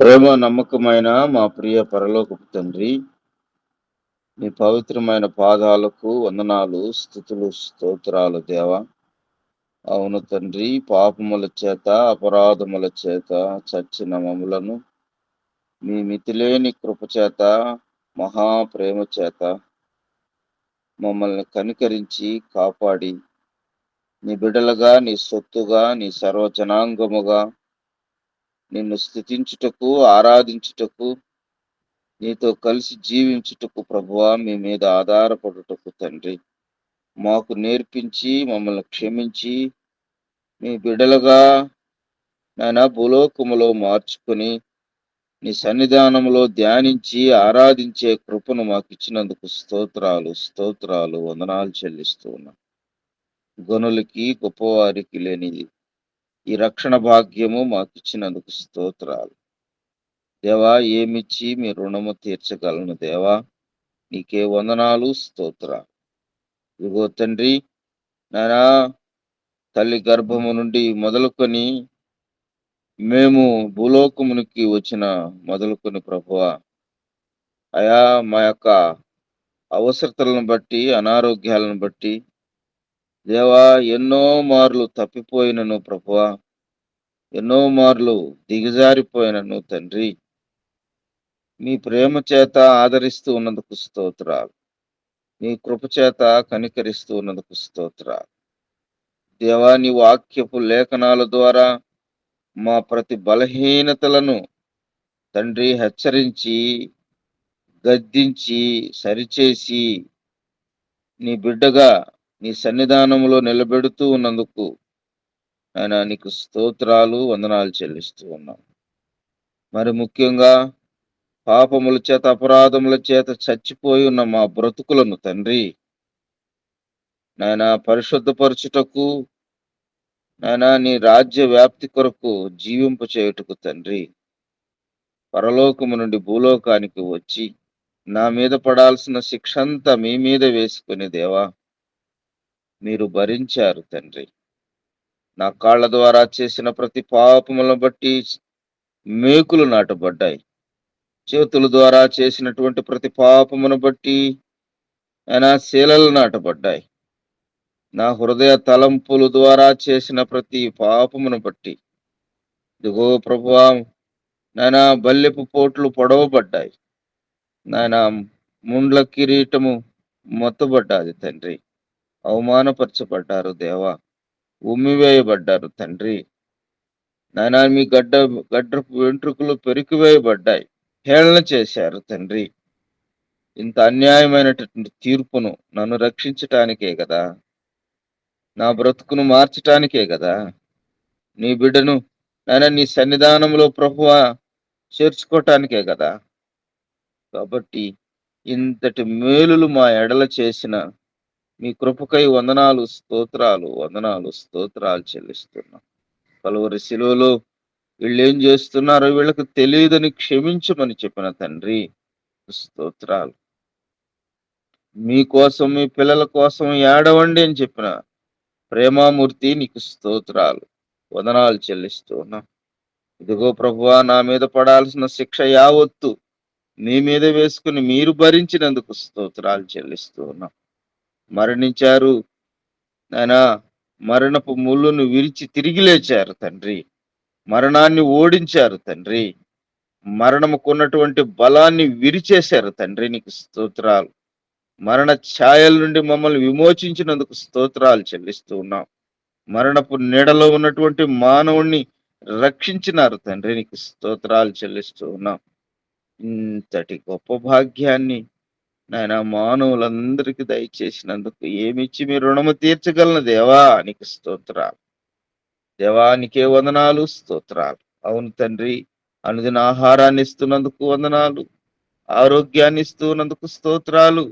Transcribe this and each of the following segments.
ప్రేమ నమ్మకమైన మా ప్రియ పరలోకపు తండ్రి, నీ పవిత్రమైన పాదాలకు వందనాలు, స్తుతులు, స్తోత్రాలు దేవా. అవును తండ్రి, పాపముల చేత, అపరాధముల చేత చచ్చిన మమ్ములను మీ మితిలేని కృప చేత, మహాప్రేమ చేత మమ్మల్ని కనికరించి కాపాడి, నీ బిడ్డలుగా, నీ సొత్తుగా, నీ సర్వజనాంగముగా నిన్ను స్తుతించుటకు, ఆరాధించుటకు, నీతో కలిసి జీవించుటకు ప్రభువా మీ మీద ఆధారపడుటకు తండ్రి మాకు నేర్పించి మమ్మల్ని క్షమించి మీ బిడ్డలుగా నాయన భూలోకములో మార్చుకుని నీ సన్నిధానంలో ధ్యానించి ఆరాధించే కృపను మాకు ఇచ్చినందుకు స్తోత్రాలు స్తోత్రాలు వందనాలు చెల్లిస్తూ ఉన్నాం. గనులకి గొప్పవారికి లేనిది ఈ రక్షణ భాగ్యము మాకు ఇచ్చినందుకు స్తోత్రాలు. దేవా, ఏమిచ్చి మీ రుణము తీర్చగలను దేవా, నీకే వందనాలు స్తోత్రాలు. ఇదిగో తండ్రి, నాయనా తల్లి గర్భము నుండి మొదలుకొని మేము భూలోకమునికి వచ్చిన మొదలుకొని ప్రభువా, అయా మా యొక్క అవసరతలను బట్టి, అనారోగ్యాలను బట్టి దేవా ఎన్నో మార్లు తప్పిపోయినను ప్రభువా, ఎన్నో మార్లు దిగజారిపోయినను తండ్రి, మీ ప్రేమ చేత ఆదరిస్తూ ఉన్నందుకు స్తోత్రాలు. నీ కృప చేత కనికరిస్తూ ఉన్నందుకు స్తోత్రాలు. దేవా, నీ వాక్యపు లేఖనాల ద్వారా మా ప్రతి బలహీనతలను తండ్రి హెచ్చరించి, గద్దించి, సరిచేసి నీ బిడ్డగా నీ సన్నిధానంలో నిలబెడుతూ ఉన్నందుకు ఆయన నీకు స్తోత్రాలు వందనాలు చెల్లిస్తూ ఉన్నాం. మరి ముఖ్యంగా పాపముల చేత, అపరాధముల చేత చచ్చిపోయి ఉన్న మా బ్రతుకులను తండ్రి నాయన పరిశుద్ధపరచుటకు, నాయన నీ రాజ్య వ్యాప్తి కొరకు జీవింప చేయుటకు తండ్రి పరలోకము నుండి భూలోకానికి వచ్చి నా మీద పడాల్సిన శిక్షంతా మీ మీద వేసుకుని దేవా మీరు భరించారు తండ్రి. నా కాళ్ళ ద్వారా చేసిన ప్రతి పాపములను బట్టి మేకులు నాటబడ్డాయి. చేతుల ద్వారా చేసినటువంటి ప్రతి పాపమును బట్టి ఆయన శీలలు నాటబడ్డాయి. నా హృదయ తలంపుల ద్వారా చేసిన ప్రతి పాపమును బట్టి ఇదిగో ప్రభువా, నాయన బల్లెపు పోట్లు పొడవబడ్డాయి. నాయన ముండ్ల కిరీటము మొత్తబడ్డాది తండ్రి. అవమానపరచబడ్డారు దేవా, ఉమ్మివేయబడ్డారు తండ్రి. నాయన మీ గడ్డపు వెంట్రుకలు పెరికివేయబడ్డాయి, హేళన చేశారు తండ్రి. ఇంత అన్యాయమైనటువంటి తీర్పును నన్ను రక్షించటానికే కదా, నా బ్రతుకును మార్చటానికే కదా, నీ బిడ్డను నాయన నీ సన్నిధానంలో ప్రభువా చేర్చుకోవటానికే కదా. కాబట్టి ఇంతటి మేలులు మా ఎడల చేసిన మీ కృపకై వందనాలు స్తోత్రాలు వందనాలు స్తోత్రాలు చెల్లిస్తున్నాం. పలువురి శిలువలో వీళ్ళేం చేస్తున్నారో వీళ్ళకు తెలియదని క్షమించమని చెప్పిన తండ్రి స్తోత్రాలు. మీకోసం, మీ పిల్లల కోసం ఏడవండి అని చెప్పిన ప్రేమామూర్తి నీకు స్తోత్రాలు వందనాలు చెల్లిస్తూ ఉన్నాం. ఇదిగో ప్రభువా, నా మీద పడాల్సిన శిక్ష యావత్తు మీ మీద వేసుకుని మీరు భరించినందుకు స్తోత్రాలు చెల్లిస్తూ ఉన్నాం. మరణించారు ఆయన, మరణపు ముళ్ళును విరిచి తిరిగి లేచారు తండ్రి. మరణాన్ని ఓడించారు తండ్రి. మరణముకున్నటువంటి బలాన్ని విరిచేశారు తండ్రి, నీకు స్తోత్రాలు. మరణ ఛాయల నుండి మమ్మల్ని విమోచించినందుకు స్తోత్రాలు చెల్లిస్తూ ఉన్నాం. మరణపు నీడలో ఉన్నటువంటి మానవుణ్ణి రక్షించినారు తండ్రి, నీకు స్తోత్రాలు చెల్లిస్తూ ఉన్నాం. ఇంతటి గొప్ప భాగ్యాన్ని నాయన మానవులందరికీ దయచేసినందుకు ఏమిచ్చి మీ రుణము తీర్చగలను దేవా, నీకు స్తోత్రాలు. దేవా, నీకే వందనాలు స్తోత్రాలు. అవును తండ్రి, అనుదిన ఆహారాన్ని ఇస్తున్నందుకు వందనాలు, ఆరోగ్యాన్ని ఇస్తున్నందుకు స్తోత్రాలు,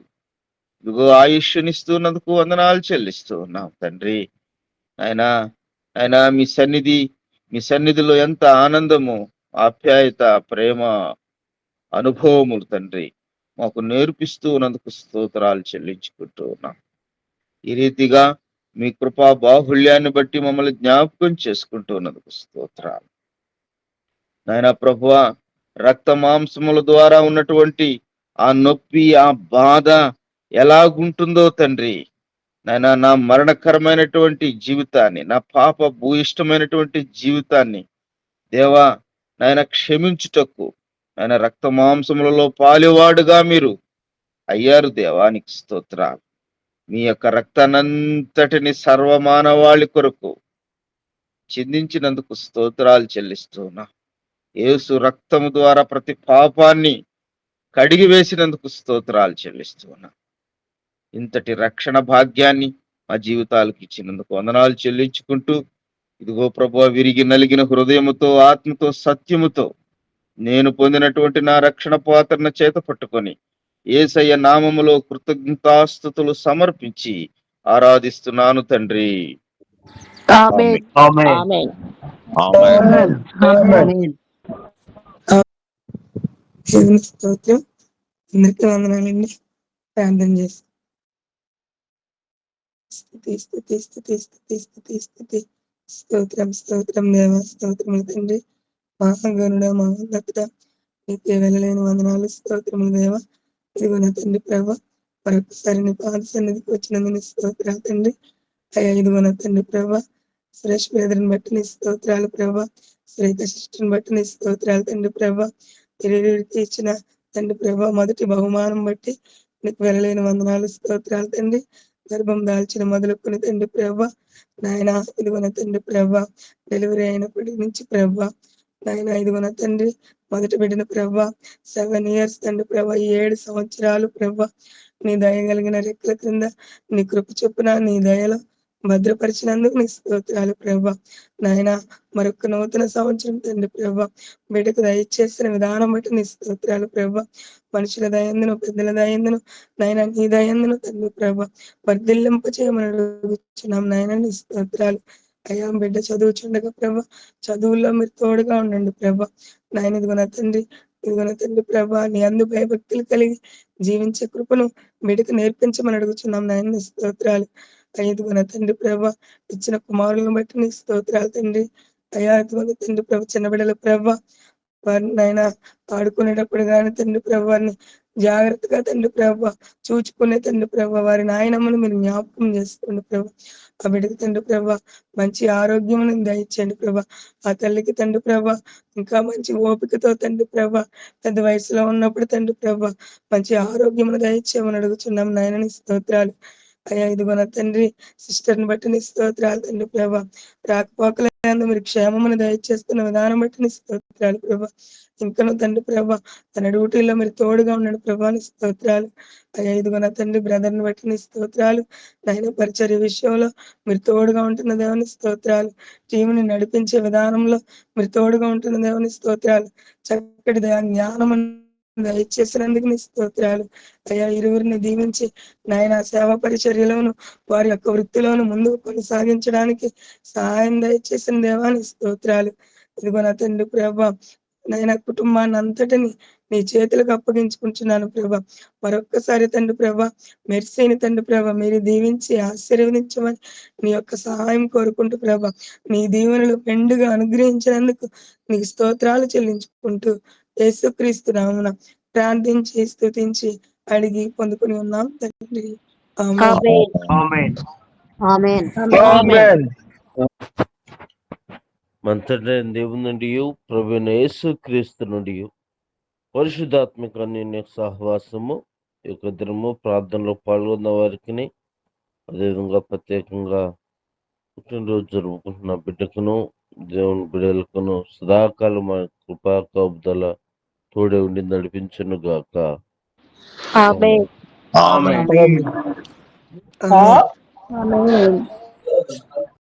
ఇదిగో ఆయుష్నిస్తున్నందుకు వందనాలు చెల్లిస్తూ ఉన్నాం తండ్రి. ఆయన మీ సన్నిధిలో ఎంత ఆనందము, ఆప్యాయత, ప్రేమ, అనుభవములు తండ్రి మాకు నేర్పిస్తూ ఉన్నందుకు స్తోత్రాలు చెల్లించుకుంటూ ఉన్నాం. ఈ రీతిగా మీ కృపా బాహుళ్యాన్ని బట్టి మమ్మల్ని జ్ఞాపకం చేసుకుంటూ ఉన్నందుకు స్తోత్రాలు. నాయన ప్రభువా, రక్త మాంసముల ద్వారా ఉన్నటువంటి ఆ నొప్పి, ఆ బాధ ఎలాగుంటుందో తండ్రి, నాయన నా మరణకరమైనటువంటి జీవితాన్ని, నా పాప భూయిష్టమైనటువంటి జీవితాన్ని దేవా నాయన క్షమించుటకు ఆయన రక్త మాంసములలో పాలువాడుగా మీరు అయ్యారు. దేవానికి స్తోత్రాలు. మీ యొక్క రక్తానంతటిని సర్వమానవాళి కొరకు చిందించినందుకు స్తోత్రాలు చెల్లిస్తున్నా. యేసు రక్తము ద్వారా ప్రతి పాపాన్ని కడిగి వేసినందుకు స్తోత్రాలు చెల్లిస్తున్నా. ఇంతటి రక్షణ భాగ్యాన్ని మా జీవితాలకు ఇచ్చినందుకు వందనాలు చెల్లించుకుంటూ, ఇదిగో ప్రభువా, విరిగి నలిగిన హృదయముతో, ఆత్మతో, సత్యముతో నేను పొందినటువంటి నా రక్షణ పాత్రను చేత పట్టుకొని యేసయ్య నామములో కృతజ్ఞతాస్తుతులు సమర్పించి ఆరాధిస్తున్నాను తండ్రి. ఆమేన్. ఆమేన్. ఆమేన్. ఆమేన్. ఆమేన్. దేవుని స్తోత్రం. అందరికీ వందనాలండి. ప్రార్థన చేస్తాం. స్తుతి స్తుతి స్తుతి స్తుతి స్తుతి స్తుతి స్తోత్రం స్తోత్రం దేవా, స్తోత్రములు తండ్రి. మహాగరుడ, మహోన్నతుడ, నీకే వెళ్ళలేని వందనాలు, స్తోత్రములు దేవా. ఇదిగో నా తండ్రి ప్రభ, మరొకసారి నీ పాద సన్నిధికి వచ్చినందుకు స్తోత్రాలు తండ్రి. అయ్యా ఇదిగో నా తండ్రి ప్రభ, సురేష్ బ్రదర్ని బట్టి నీ స్తోత్రాలు ప్రభ, శ్రీత సిస్టర్ని బట్టి నీ స్తోత్రాలు తండ్రి ప్రభ. ఇరువురికి ఇచ్చిన తండ్రి ప్రభ మొదటి బహుమానం బట్టి నీకు వెళ్ళలేని వందనాలు, స్తోత్రాలు తండ్రి. గర్భం దాల్చిన మొదలుకొని తండ్రి ప్రభ, నాయన ఇదిగోన తండ్రి ప్రభ, డెలివరీ అయినప్పటి నుంచి ప్రభ, నాయన ఇదిగోన తండ్రి మొదటి బిడ్డన ప్రభ, 7 years తండ్రి ప్రభ, 7 సంవత్సరాలు ప్రభ, నీ దయ కలిగిన రెక్కల క్రింద నీ కృప చొప్పున నీ దయలో భద్రపరిచినందుకు నీ స్తోత్రాలు ప్రభ. నాయన మరొక నూతన సంవత్సరం తండ్రి ప్రభ, బిడ్డకు దయచేసిన విధానం బట్టి నీ స్తోత్రాలు ప్రభ. మనుషుల దయందును, పెద్దల దయందును, నాయన నీ దయందును తండ్రి ప్రభ వర్ధిల్లింప చేయమని అడుగుచున్నాం నాయన, నీ స్తోత్రాలు. అయ్యా బిడ్డ చదువుచుండగా ప్రభ, చదువుల్లో మీరు తోడుగా ఉండండి ప్రభ. నాయన ఇదిగో నా తండ్రి, ఇదిగో నా తండ్రి ప్రభ, నీ అందు భయభక్తులు కలిగి జీవించే కృపను బిడ్డకు నేర్పించమని అడుగుచున్నాం నాయన, నీ స్తోత్రాలు. అయ్యా ఇదిగో నా తండ్రి ప్రభ, ఇచ్చిన కుమారులను బట్టి నీ స్తోత్రాలు తండ్రి. అయ్యా ఇదిగో నా తండ్రి ప్రభ, చిన్న బిడ్డల ప్రభ, వారిని నాయన ఆడుకునేటప్పుడు కానీ తండ్రి ప్రభ వారిని జాగ్రత్తగా తండ్రి ప్రభ చూచుకునే తండ్రి ప్రభ, వారి నాయనమ్మను మీరు జ్ఞాపకం చేసుకోండి ప్రభ. ఆ బిడ్డకి తండ్రి ప్రభ మంచి ఆరోగ్యమును దయచేయండి ప్రభ. ఆ తల్లికి తండ్రి ప్రభ ఇంకా మంచి ఓపికతో తండ్రి ప్రభ, పెద్ద వయసులో ఉన్నప్పుడు తండ్రి ప్రభ మంచి ఆరోగ్యమును దయచేయమని అడుగుచున్నాం నాయన, నీ స్తోత్రాలు. అయ్యా ఇదిగో నా తండ్రి సిస్టర్ని బట్టి నీ స్తోత్రాలు తండ్రి ప్రభ, రాకపోకలందు మీరు క్షేమమును దయచేస్తున్న విధానం బట్టి నీ స్తోత్రాలు ప్రభ. ఇంకను తండ్రి ప్రభ తన డ్యూటీలో మీరు తోడుగా ఉన్నాడు ప్రభా, నీ స్తోత్రాలు. అయ్యా ఇదిగో నా తండ్రి బ్రదర్ని బట్టి నీ స్తోత్రాలు. నాయన పరిచర్య విషయంలో మీరు తోడుగా ఉంటున్న దేవుని స్తోత్రాలు. టీంని నడిపించే విధానంలో మీరు తోడుగా ఉంటున్న దేవుని స్తోత్రాలు. చక్కటి జ్ఞానం దయచేసినందుకు నీ స్తోత్రాలు. అయ్యా ఇరువురిని దీవించి నాయన సేవా పరిచర్యలోను వారి యొక్క వృత్తిలోను ముందుకు కొనసాగించడానికి సహాయం దయచేసిన దేవాని స్తోత్రాలు. ఇదిగో నా తండ్రి ప్రభా, నాయన కుటుంబాన్ని అంతటిని నీ చేతులకు అప్పగించుకుంటున్నాను ప్రభా. మరొక్కసారి తండ్రి ప్రభా, మెర్సీని తండ్రి ప్రభా మీరు దీవించి ఆశీర్వదించమని నీ యొక్క సహాయం కోరుకుంటూ ప్రభా, నీ దీవెనలు మెండుగా అనుగ్రహించినందుకు నీకు స్తోత్రాలు చెల్లించుకుంటూ యేసుక్రీస్తు నామమున ప్రార్థించి స్తుతించి అడిగి పొందుకుని ఉన్నాం తండ్రి. ఆమేన్. ఆమేన్. ఆమేన్. ఆమేన్. మంతటైన దేవుని నుండి ప్రభువైన యేసుక్రీస్తు నుండి పరిశుద్ధాత్మిక అన్యోన్య సహవాసము ఈ యొక్క దినము ప్రార్థనలో పాల్గొన్న వారికి, అదేవిధంగా ప్రత్యేకంగా పుట్టినరోజు జరుపుకుంటున్న బిడ్డకును దేవుని బిడ్డలకును సదాకాలం మన కృపా కాపుదల తోడే ఉండి నడిపించును గాక. ఆమేన్. ఆమేన్. ఆమేన్. ఆమేన్.